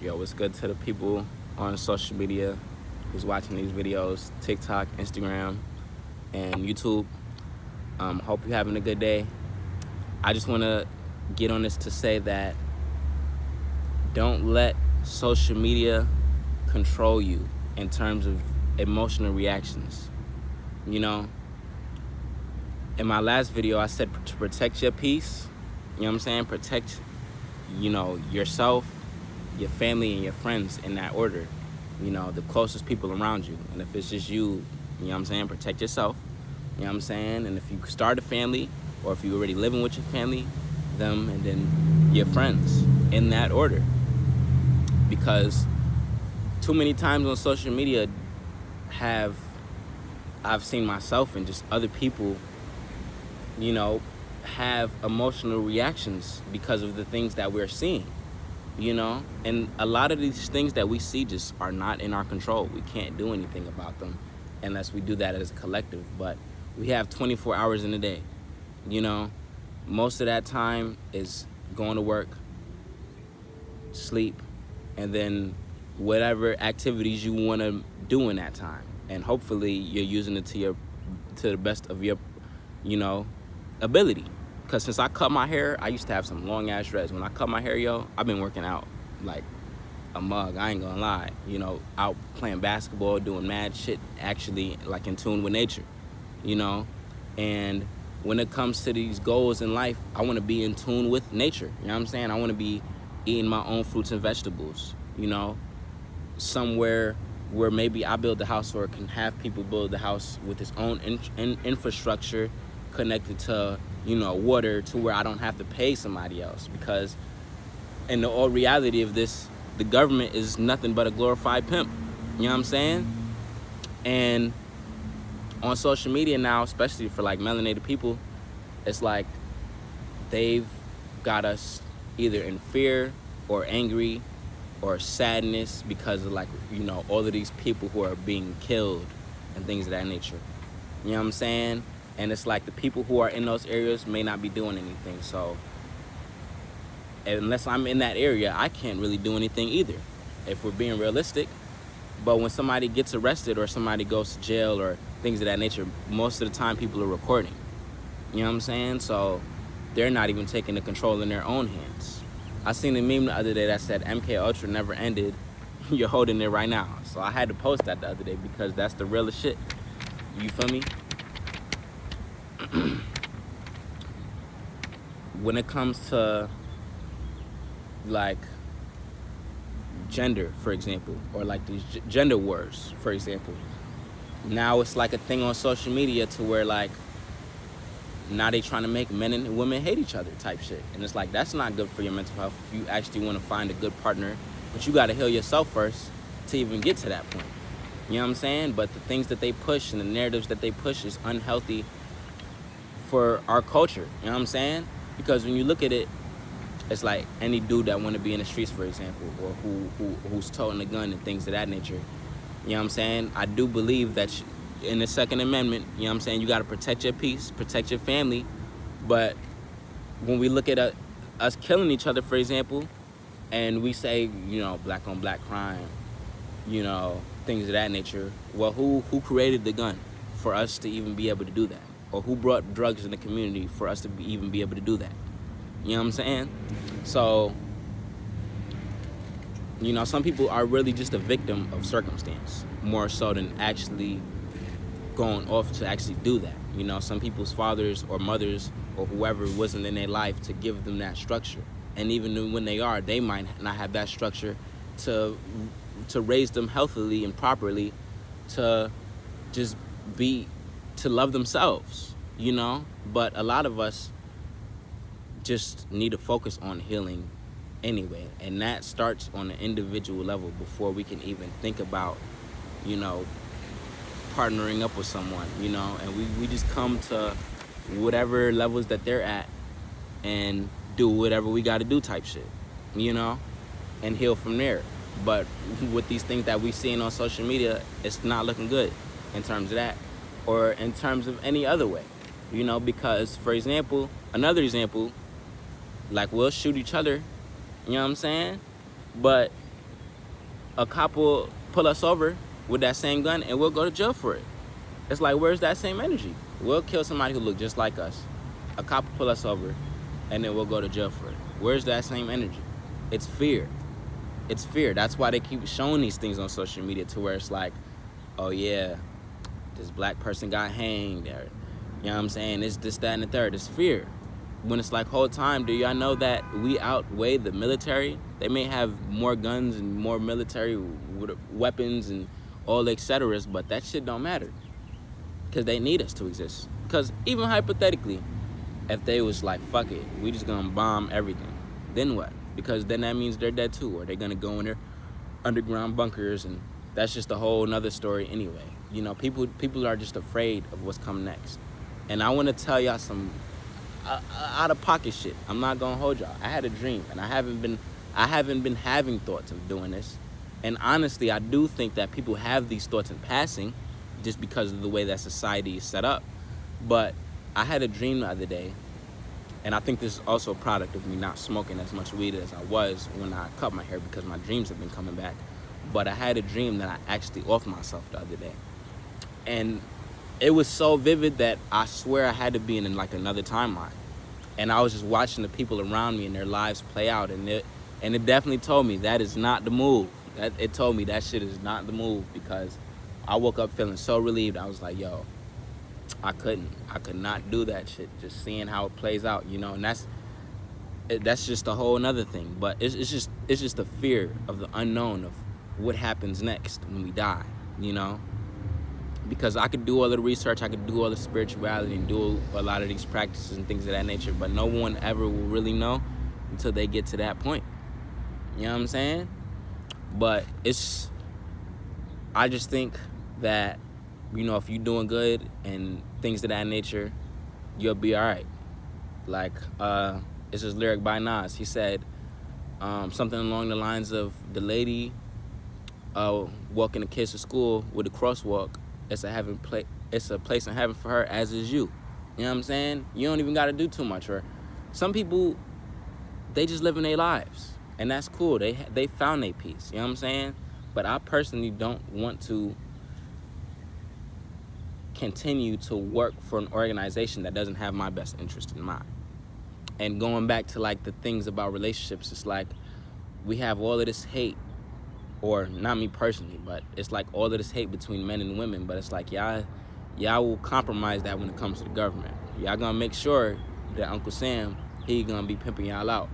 Yo, what's good to the people on social media who's watching these videos, TikTok, Instagram, and YouTube. Hope you're having a good day. I just want to get on this to say that don't let social media control you in terms of emotional reactions. You know, in my last video, I said to protect your peace. You know what I'm saying? Protect, yourself, your family, and your friends in that order. The closest people around you. And if it's just you know what I'm saying? Protect yourself. You know what I'm saying? And if you start a family, or if you're already living with your family, them, and then your friends in that order. Because too many times on social media I've seen myself and just other people, have emotional reactions because of the things that we're seeing, and a lot of these things that we see just are not in our control. We can't do anything about them unless we do that as a collective. But we have 24 hours in a day. Most of that time is going to work, sleep, and then whatever activities you want to do in that time. And hopefully you're using it to the best of your ability. Because since I cut my hair, I used to have some long ass dreads. When I cut my hair, I've been working out like a mug. I ain't gonna lie. Out playing basketball, doing mad shit, actually like in tune with nature. And when it comes to these goals in life, I want to be in tune with nature. You know what I'm saying? I want to be eating my own fruits and vegetables. Somewhere where maybe I build the house, or can have people build the house with its own infrastructure connected to water, to where I don't have to pay somebody else. Because in the all reality of this, the government is nothing but a glorified pimp. You know what I'm saying? And on social media now, especially for like melanated people, it's like they've got us either in fear or angry or sadness because of all of these people who are being killed and things of that nature. You know what I'm saying? And it's like the people who are in those areas may not be doing anything. So unless I'm in that area, I can't really do anything either, if we're being realistic. But when somebody gets arrested or somebody goes to jail or things of that nature, most of the time people are recording. You know what I'm saying? So they're not even taking the control in their own hands. I seen a meme the other day that said MK Ultra never ended. You're holding it right now. So I had to post that the other day because that's the realest shit. You feel me? When it comes to like gender, for example, or like these gender wars, for example, now it's like a thing on social media to where like now they trying to make men and women hate each other type shit. And it's like, that's not good for your mental health if you actually want to find a good partner. But you got to heal yourself first to even get to that point. You know what I'm saying? But the things that they push and the narratives that they push is unhealthy for our culture. You know what I'm saying? Because when you look at it, it's like any dude that want to be in the streets, for example, or who's toting a gun and things of that nature. You know what I'm saying? I do believe that in the Second Amendment, you know what I'm saying, you got to protect your peace, protect your family. But when we look at us killing each other, for example, and we say, black on black crime, things of that nature, well, who created the gun for us to even be able to do that? Or who brought drugs in the community for us to even be able to do that? You know what I'm saying? So, some people are really just a victim of circumstance, more so than actually going off to actually do that. Some people's fathers or mothers or whoever wasn't in their life to give them that structure. And even when they are, they might not have that structure to raise them healthily and properly, to just to love themselves, But a lot of us just need to focus on healing anyway. And that starts on an individual level before we can even think about, partnering up with someone, and we just come to whatever levels that they're at and do whatever we got to do type shit, and heal from there. But with these things that we seeing on social media, it's not looking good in terms of that, or in terms of any other way, because, for example, another example, like we'll shoot each other, you know what I'm saying? But a cop will pull us over with that same gun and we'll go to jail for it. It's like, where's that same energy? We'll kill somebody who look just like us. A cop will pull us over and then we'll go to jail for it. Where's that same energy? It's fear. It's fear. That's why they keep showing these things on social media, to where it's like, oh yeah, this black person got hanged, or, you know what I'm saying, it's this, that, and the third. It's fear. When it's like, whole time, do y'all know that we outweigh the military? They may have more guns and more military weapons and all the et ceteras, but that shit don't matter, because they need us to exist. Because even hypothetically, if they was like, fuck it, we just gonna bomb everything, then what? Because then that means they're dead too, or they're gonna go in their underground bunkers, and that's just a whole nother story anyway. You know, people are just afraid of what's coming next. And I want to tell y'all some out of pocket shit. I'm not gonna hold y'all. I had a dream, and I haven't been having thoughts of doing this. And honestly, I do think that people have these thoughts in passing, just because of the way that society is set up. But I had a dream the other day, and I think this is also a product of me not smoking as much weed as I was when I cut my hair, because my dreams have been coming back. But I had a dream that I actually offed myself the other day. And it was so vivid that I swear I had to be in like another timeline. And I was just watching the people around me and their lives play out. And it definitely told me that is not the move. It told me that shit is not the move, because I woke up feeling so relieved. I was like, yo, I could not do that shit. Just seeing how it plays out, you know, and that's just a whole nother thing. But it's just the fear of the unknown, of what happens next when we die, you know. Because I could do all of the research, I could do all the spirituality and do a lot of these practices and things of that nature, but no one ever will really know until they get to that point. You know what I'm saying? But I just think that, you know, if you're doing good and things of that nature, you'll be all right. Like, it's this lyric by Nas. He said something along the lines of, the lady walking the kids to school with a crosswalk, it's a place in heaven for her, as is you. You know what I'm saying? You don't even got to do too much. Or some people, they just living their lives, and that's cool. They found their peace. You know what I'm saying? But I personally don't want to continue to work for an organization that doesn't have my best interest in mind. And going back to like the things about relationships, it's like we have all of this hate, or not me personally, but it's like all of this hate between men and women. But it's like y'all will compromise that when it comes to the government. Y'all gonna make sure that Uncle Sam, he gonna be pimping y'all out,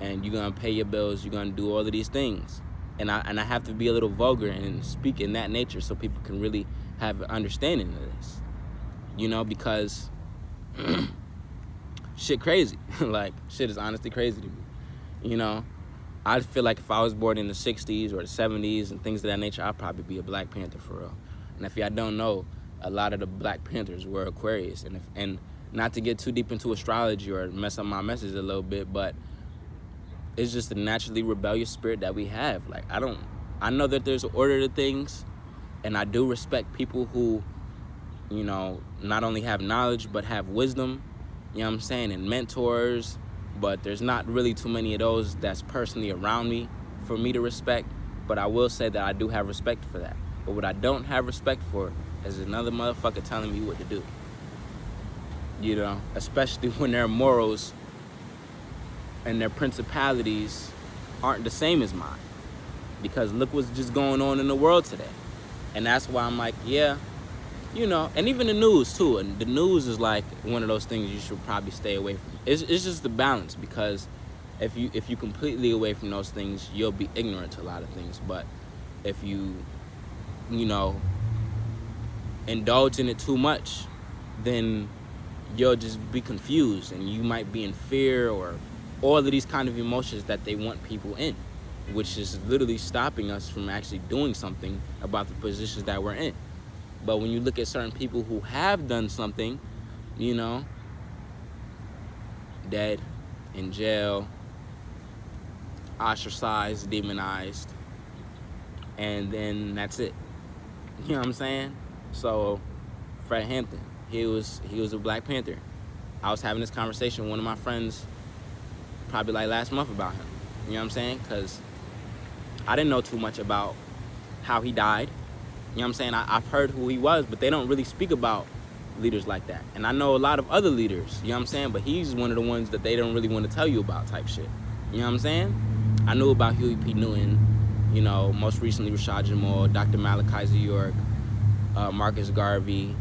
and you gonna pay your bills, you're gonna do all of these things. And I have to be a little vulgar and speak in that nature so people can really have an understanding of this, you know, because shit crazy. Like, shit is honestly crazy to me, you know. I feel like if I was born in the 60s or the 70s and things of that nature, I'd probably be a Black Panther for real. And if y'all don't know, a lot of the Black Panthers were Aquarius. And not to get too deep into astrology or mess up my message a little bit, but it's just a naturally rebellious spirit that we have. Like, I know that there's an order to things, and I do respect people who, you know, not only have knowledge but have wisdom, you know what I'm saying, and mentors. But there's not really too many of those that's personally around me for me to respect. But I will say that I do have respect for that. But what I don't have respect for is another motherfucker telling me what to do. You know, especially when their morals and their principalities aren't the same as mine. Because look what's just going on in the world today. And that's why I'm like, yeah, you know, and even the news too. And the news is like one of those things you should probably stay away from. It's just the balance, because if you completely away from those things, you'll be ignorant to a lot of things. But if you know, indulge in it too much, then you'll just be confused, and you might be in fear, or all of these kind of emotions that they want people in, which is literally stopping us from actually doing something about the positions that we're in. But when you look at certain people who have done something, you know, dead, in jail, ostracized, demonized, and then that's it. You know what I'm saying? So Fred Hampton, he was a Black Panther. I was having this conversation with one of my friends probably like last month about him. You know what I'm saying? Because I didn't know too much about how he died. You know what I'm saying? I've heard who he was, but they don't really speak about leaders like that. And I know a lot of other leaders, you know what I'm saying? But he's one of the ones that they don't really want to tell you about type shit. You know what I'm saying? I knew about Huey P. Newton, you know, most recently Rashad Jamal, Dr. Malachi Z. York, Marcus Garvey,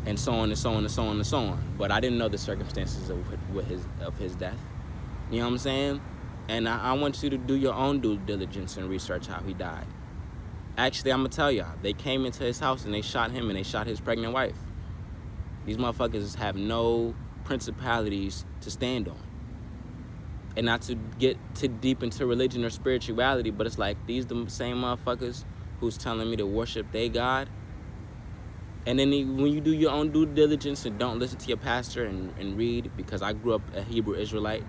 and so on and so on and so on and so on. But I didn't know the circumstances of his death. You know what I'm saying? And I want you to do your own due diligence and research how he died. Actually, I'm going to tell y'all, they came into his house and they shot him and they shot his pregnant wife. These motherfuckers have no principalities to stand on. And not to get too deep into religion or spirituality, but it's like, these the same motherfuckers who's telling me to worship their God. And then when you do your own due diligence and don't listen to your pastor and read, because I grew up a Hebrew Israelite,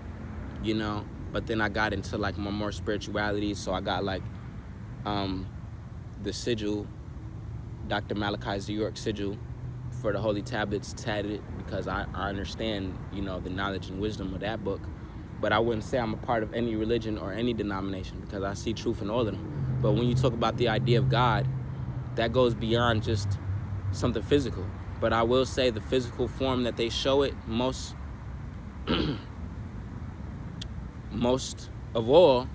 you know, but then I got into like my more spirituality, so I got like the sigil, Dr. Malachi Z. York sigil for the Holy Tablets tatted, because I understand, you know, the knowledge and wisdom of that book. But I wouldn't say I'm a part of any religion or any denomination, because I see truth in all of them. But when you talk about the idea of God, that goes beyond just something physical. But I will say the physical form that they show it most of all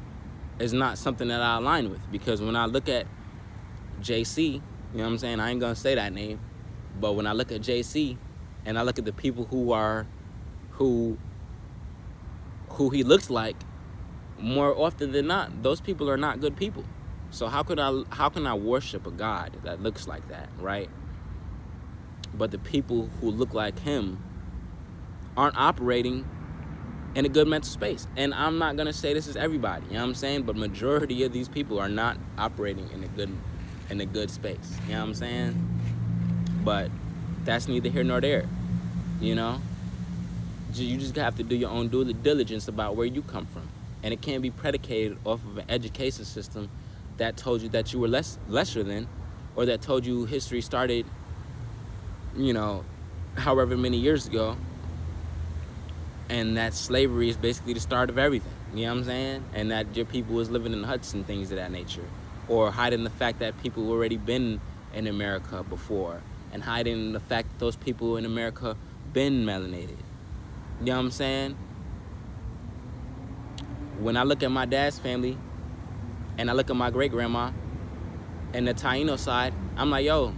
is not something that I align with. Because when I look at JC, you know what I'm saying, I ain't gonna say that name, but when I look at JC and I look at the people who he looks like, more often than not, those people are not good people. So how can I worship a God that looks like that, right? But the people who look like him aren't operating in a good mental space. And I'm not gonna say this is everybody, you know what I'm saying? But majority of these people are not operating in a good space, you know what I'm saying? But that's neither here nor there, you know? You just have to do your own due diligence about where you come from. And it can't be predicated off of an education system that told you that you were lesser than, or that told you history started, you know, however many years ago, and that slavery is basically the start of everything, you know what I'm saying? And that your people was living in huts and things of that nature, or hiding the fact that people already been in America before, and hiding the fact that those people in America been melanated. You know what I'm saying? When I look at my dad's family and I look at my great-grandma and the Taino side, I'm like, yo,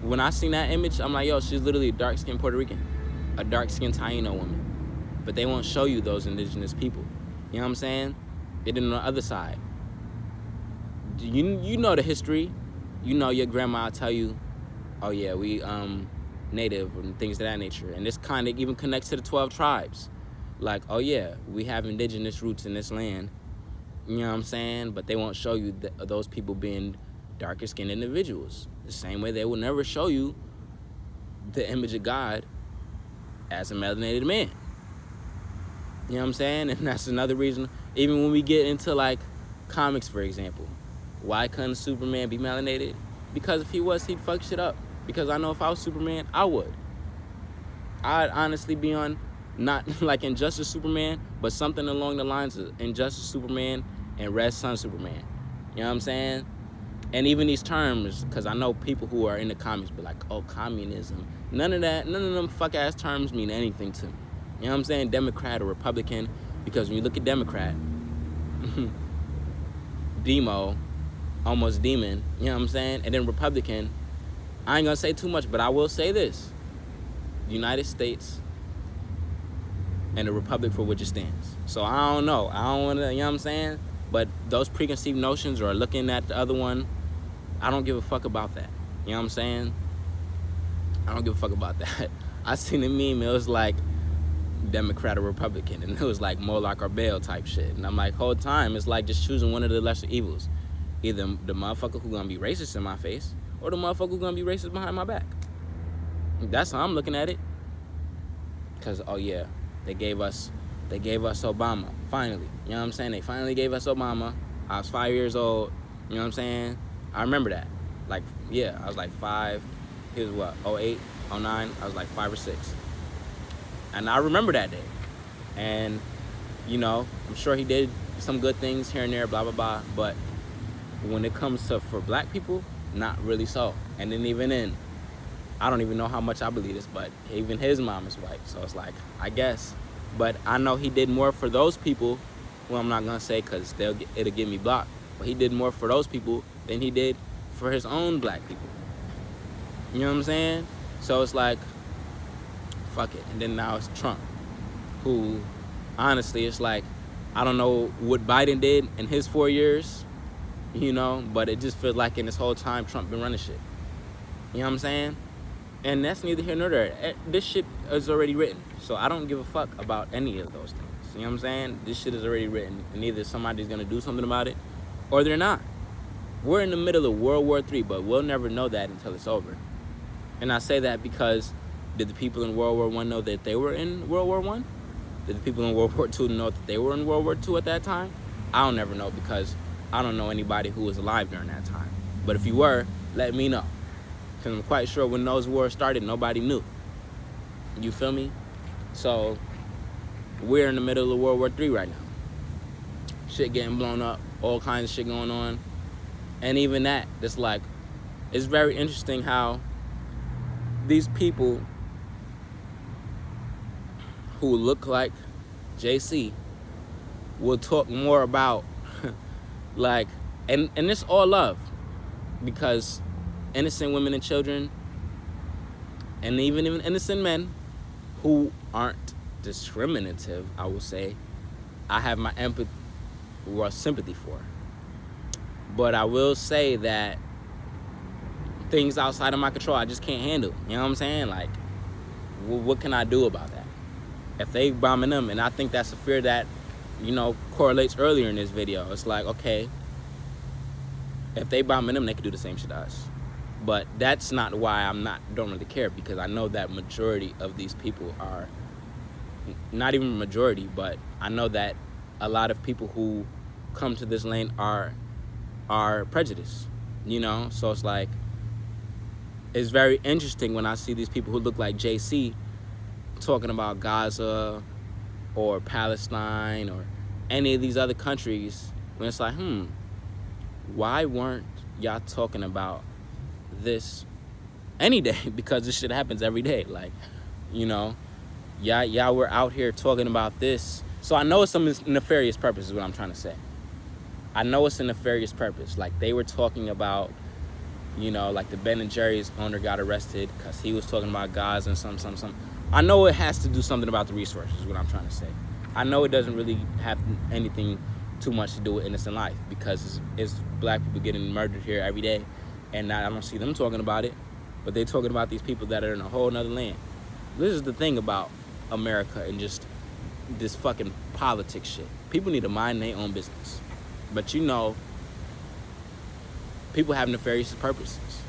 when I seen that image, I'm like, yo, she's literally a dark-skinned Puerto Rican, a dark-skinned Taino woman. But they won't show you those indigenous people. You know what I'm saying? They did on the other side. You know the history. You know your grandma will tell you, oh yeah, we native and things of that nature. And this kind of even connects to the 12 tribes. Like, oh yeah, we have indigenous roots in this land. You know what I'm saying? But they won't show you those people being darker skinned individuals. The same way they will never show you the image of God as a melanated man. You know what I'm saying? And that's another reason, even when we get into like comics, for example, why couldn't Superman be melanated? Because if he was, he'd fuck shit up. Because I know if I was Superman, I would. I'd honestly be on, not like Injustice Superman, but something along the lines of Injustice Superman and Red Sun Superman. You know what I'm saying? And even these terms, because I know people who are in the comics be like, oh, communism. None of them fuck-ass terms mean anything to me. You know what I'm saying? Democrat or Republican. Because when you look at Democrat, demo, almost demon, you know what I'm saying? And then Republican, I ain't gonna say too much, but I will say this. The United States and the Republic for which it stands. So I don't know. I don't wanna, you know what I'm saying? But those preconceived notions or looking at the other one, I don't give a fuck about that. You know what I'm saying? I don't give a fuck about that. I seen a meme, it was like Democrat or Republican, and it was like Moloch or Baal type shit. And I'm like, whole time, it's like just choosing one of the lesser evils. Either the motherfucker who gonna be racist in my face, or the motherfucker who gonna be racist behind my back. That's how I'm looking at it. Cause, oh yeah, they gave us Obama, finally. You know what I'm saying? They finally gave us Obama. I was 5 years old, you know what I'm saying? I remember that. Like, yeah, I was like 5, he was what, 08, 09, I was like 5 or 6. And I remember that day. And, you know, I'm sure he did some good things here and there, blah, blah, blah. But When it comes to for black people, not really so. And then even in, I don't even know how much I believe this, but even his mom is white. So it's like, I guess. But I know he did more for those people. Well, I'm not going to say because it'll get me blocked. But he did more for those people than he did for his own black people. You know what I'm saying? So it's like, fuck it. And then now it's Trump, who, honestly, it's like, I don't know what Biden did in his 4 years, you know, but it just feels like in this whole time Trump been running shit. You know what I'm saying? And that's neither here nor there. This shit is already written. So I don't give a fuck about any of those things. You know what I'm saying? This shit is already written. And either somebody's going to do something about it or they're not. We're in the middle of World War III, but we'll never know that until it's over. And I say that because did the people in World War I know that they were in World War I? Did the people in World War II know that they were in World War II at that time? I'll never know because I don't know anybody who was alive during that time. But if you were, let me know. Because I'm quite sure when those wars started, nobody knew. You feel me? So we're in the middle of World War III right now. Shit getting blown up, all kinds of shit going on. And even that, it's like, it's very interesting how these people who look like JC will talk more about like, and it's all love, because innocent women and children and even innocent men who aren't discriminative, I will say, I have my empathy or sympathy for. But I will say that things outside of my control I just can't handle. You know what I'm saying? Like, what can I do about that? If they bombing them, and I think that's a fear that, you know, correlates earlier in this video. It's like, okay, if they bombing them, they could do the same shit to us. But that's not why don't really care, because I know that majority of these people are, not even majority, but I know that a lot of people who come to this lane are prejudiced, you know? So it's like, it's very interesting when I see these people who look like JC talking about Gaza or Palestine or any of these other countries, when it's like, why weren't y'all talking about this any day? Because this shit happens every day. Like, you know, y'all were out here talking about this. So I know it's some nefarious purpose is what I'm trying to say. I know it's a nefarious purpose. Like, they were talking about, you know, like the Ben & Jerry's owner got arrested because he was talking about Gaza and some. I know it has to do something about the resources, is what I'm trying to say. I know it doesn't really have anything too much to do with innocent life, because it's black people getting murdered here every day, and I don't see them talking about it, but they're talking about these people that are in a whole nother land. This is the thing about America and just this fucking politics shit. People need to mind their own business. But you know, people have nefarious purposes.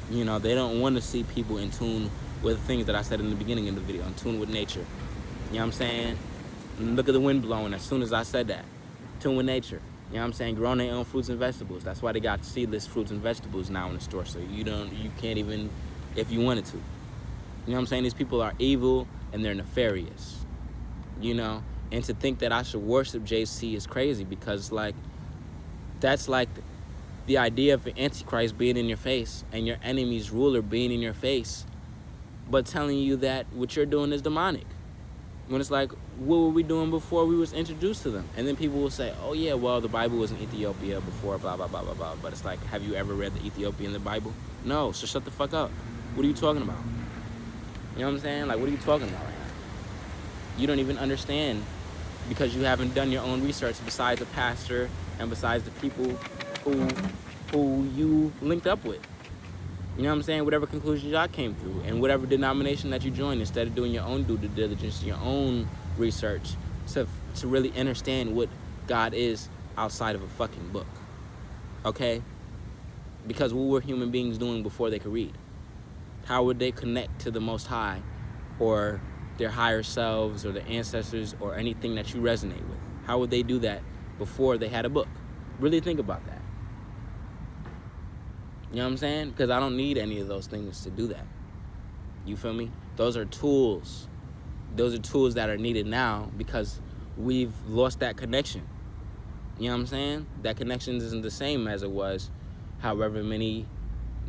You know, they don't want to see people in tune with the things that I said in the beginning of the video, in tune with nature. You know what I'm saying? And look at the wind blowing as soon as I said that. Tune with nature. You know what I'm saying? Growing their own fruits and vegetables. That's why they got seedless fruits and vegetables now in the store. So you can't even, if you wanted to. You know what I'm saying? These people are evil and they're nefarious. You know? And to think that I should worship JC is crazy, because like, that's like the idea of the Antichrist being in your face and your enemy's ruler being in your face, but telling you that what you're doing is demonic. When it's like, what were we doing before we was introduced to them? And then people will say, oh yeah, well, the Bible was in Ethiopia before, blah, blah, blah, blah, blah. But it's like, have you ever read the Ethiopian in the Bible? No, so shut the fuck up. What are you talking about? You know what I'm saying? Like, what are you talking about right now? You don't even understand, because you haven't done your own research besides the pastor and besides the people who you linked up with. You know what I'm saying? Whatever conclusions y'all came through, and whatever denomination that you joined, instead of doing your own due diligence, your own research, to really understand what God is outside of a fucking book. Okay? Because what were human beings doing before they could read? How would they connect to the Most High, or their higher selves, or their ancestors, or anything that you resonate with? How would they do that before they had a book? Really think about that. You know what I'm saying? Because I don't need any of those things to do that. You feel me? Those are tools. Those are tools that are needed now, because we've lost that connection. You know what I'm saying? That connection isn't the same as it was however many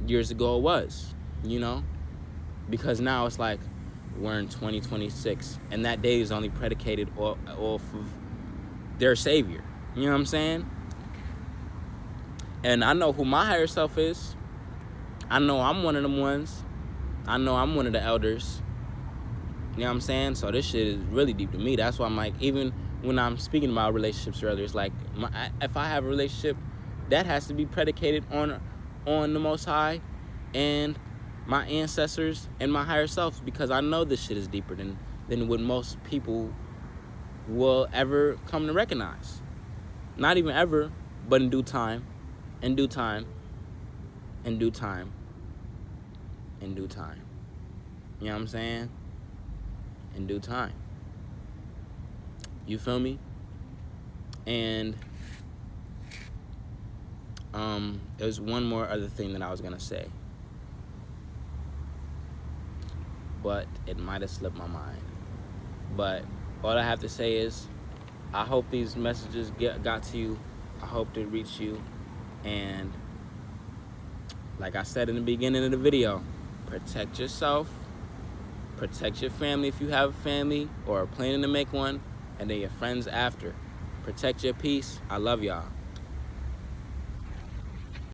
years ago it was, you know? Because now it's like we're in 2026 and that day is only predicated off of their savior. You know what I'm saying? And I know who my higher self is. I know I'm one of them ones. I know I'm one of the elders. You know what I'm saying? So this shit is really deep to me. That's why I'm like, even when I'm speaking about relationships earlier, it's like, if I have a relationship, that has to be predicated on the Most High and my ancestors and my higher self, because I know this shit is deeper than what most people will ever come to recognize. Not even ever, but in due time, in due time, in due time, in due time. You know what I'm saying? In due time. You feel me? And there's one more other thing that I was gonna say, but it might have slipped my mind. But all I have to say is, I hope these messages got to you. I hope they reach you. And like I said in the beginning of the video, protect yourself, protect your family if you have a family or are planning to make one, and then your friends after. Protect your peace. I love y'all.